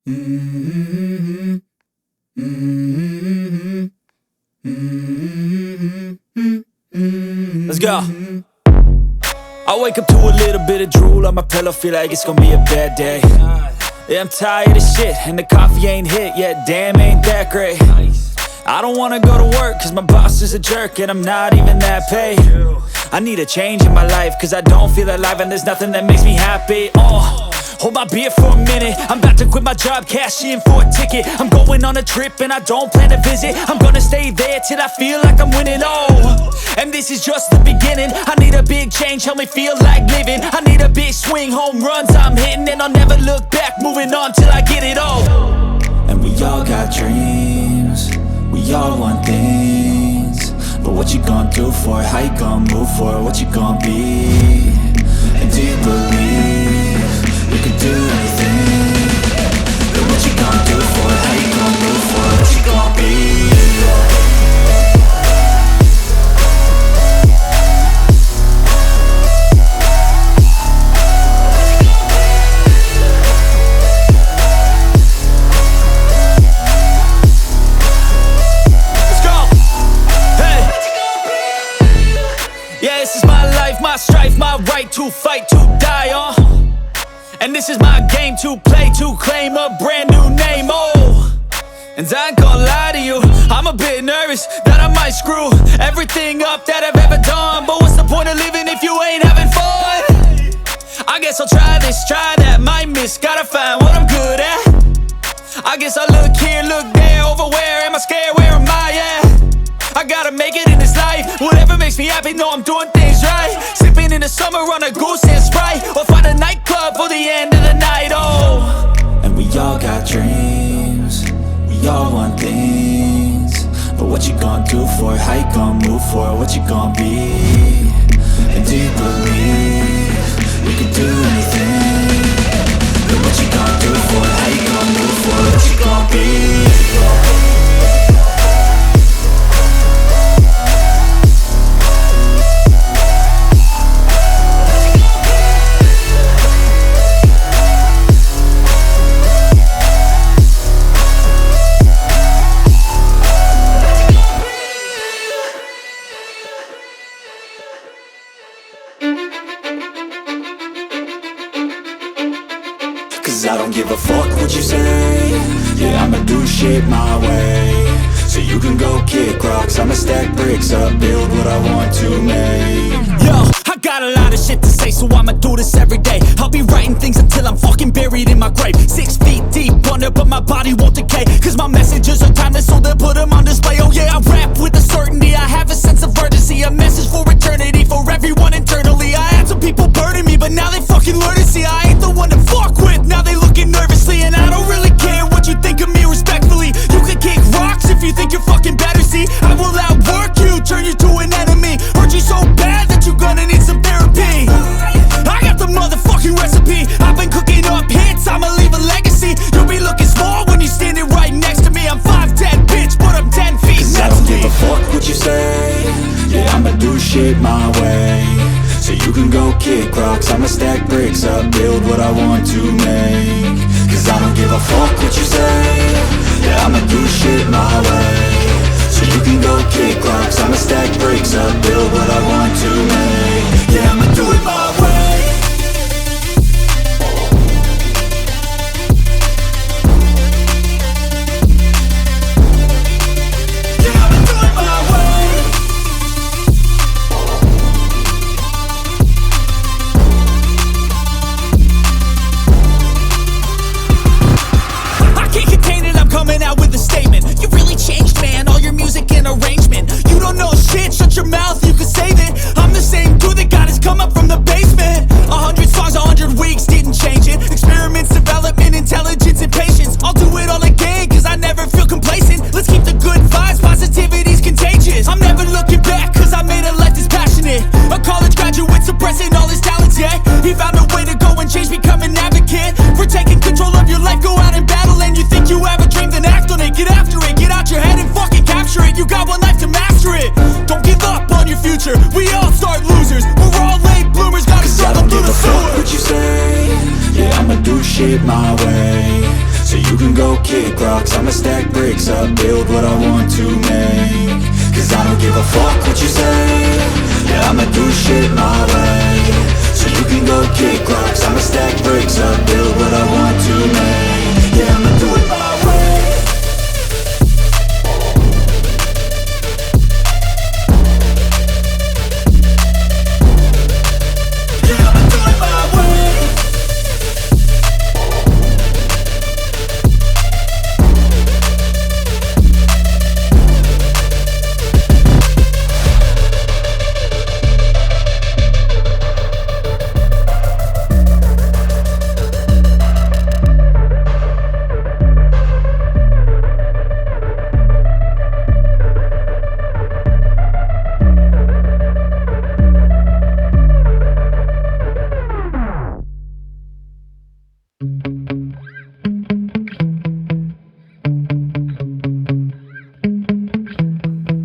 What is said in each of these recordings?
Let's go. I wake up to a little bit of drool on my pillow, feel like it's gonna be a bad day. Yeah, I'm tired of shit, and the coffee ain't hit yet, damn, ain't that great. I don't wanna go to work, cause my boss is a jerk, and I'm not even that paid. I need a change in my life, cause I don't feel alive, and there's nothing that makes me happy. Hold my beer for a minute, I'm about to quit my job, cash in for a ticket. I'm going on a trip and I don't plan to visit. I'm gonna stay there till I feel like I'm winning, and this is just the beginning. I need a big change, help me feel like living. I need a big swing, home runs I'm hitting, and I'll never look back, moving on till I get it all. And we all got dreams, we all want things, but what you gonna do for it? How you gonna move for it? What you gonna be? And do you believe you can do anything? But what you gonna do for it? How you gonna move for it? What you gonna be? My strife, my right to fight, to die on. And this is my game to play, to claim a brand new name, And I ain't gonna lie to you, I'm a bit nervous that I might screw everything up that I've ever done. But what's the point of living if you ain't having fun? I guess I'll try this, try that, might miss, gotta find what I'm good at. I guess I look here, look there, over where am I scared, where am I at? I gotta make it in this life, whatever makes me happy, know I'm doing things right. Sipping in the summer on a goose and Sprite, or find a nightclub for the end of the night, And we all got dreams, we all want things, but what you gonna do for it? How you gonna move for it? What you gonna be? And do you believe you can do anything? But what you gonna do for it? How you gonna move for it? What you gonna be? Cause I don't give a fuck what you say. Yeah, I'ma do shit my way. So you can go kick rocks, I'ma stack bricks up, build what I want to make. Yo, I got a lot of shit to say, so I'ma do this every day. I'll be writing things until I'm fucking buried in my grave. 6 feet deep under, but my body won't decay. Cause my messages are timeless, so they'll put them on display. Oh yeah, I rap with a certainty, I have a sense of urgency. A message for eternity, for everyone internally. I had some people burning me, but now they fucking learn to see I ain't the one to fuck with. Now they looking nervously, and I don't really care what you think of me respectfully. You can kick rocks if you think you're fucking better, see. I will outwork you, turn you to an enemy. Hurt you so bad that you're gonna need some therapy. I got the motherfucking recipe, I've been cooking up hits, I'ma leave a legacy. You'll be looking small when you're standing right next to me. I'm 5'10", bitch, but I'm 10 feet. Cause I don't give a fuck what you say. Yeah, I'ma do shit my way. So you can go kick rocks, I'ma stack bricks up, build what I want to make. Cause I don't give a fuck what you say. Yeah, I'ma do shit my way. So you can go kick rocks, I'ma stack bricks up, build what I want to make. Yeah, I'ma do it my way. Shut your mouth, you can save it. I'm the same you can go kick rocks. I'ma stack bricks up, build what I want to make. Cause I don't give a fuck what you say. Yeah, I'ma do shit my way. So you can go kick rocks. I'ma stack bricks up, build what I want to make. Yeah, I'ma do it my way. Yeah, I'ma do it my way.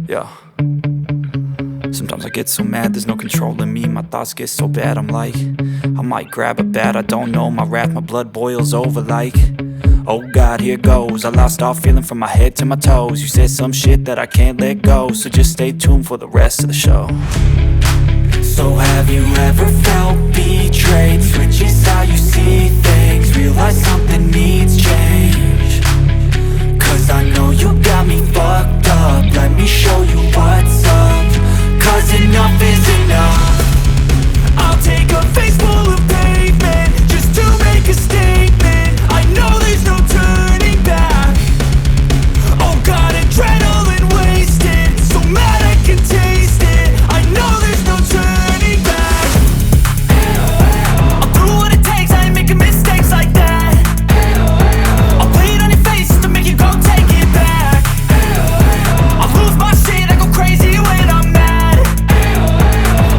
Yeah. Sometimes I get so mad, there's no controlling me. My thoughts get so bad, I'm like, I might grab a bat, I don't know. My wrath, my blood boils over like, oh God, here goes. I lost all feeling from my head to my toes. You said some shit that I can't let go, so just stay tuned for the rest of the show. So have you ever felt betrayed? Switches how you see things, realize something needs change. Cause I know you got me fucked up, let me show you what's up. Cause enough is enough. I'll take a face full of pavement just to make a statement. I know there's no turning back. Oh God, adrenaline wasted, so mad I can taste it. I know there's no turning back. I'll do what it takes, I ain't making mistakes like that. I'll play it on your face just to make you go take it back. I'll lose my shit, I go crazy when I'm mad.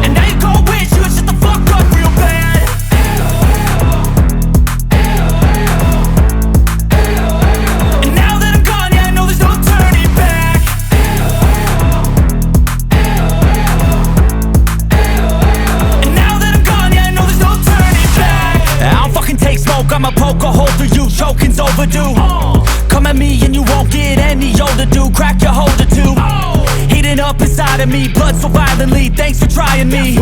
And now you go wish you would shut the fuck up real bad. And now that I'm gone, yeah, I know there's no turning back. And now that I'm gone, yeah, I know there's no turning back. I don't fucking take smoke, I'ma poke a hole through you, choking's overdue. Come at me and you won't get any older, dude. Crack your holder too. Heating up inside of me, blood so violently. Thanks for trying me.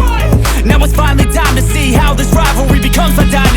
Now it's finally time to see how this rivalry becomes my dynasty.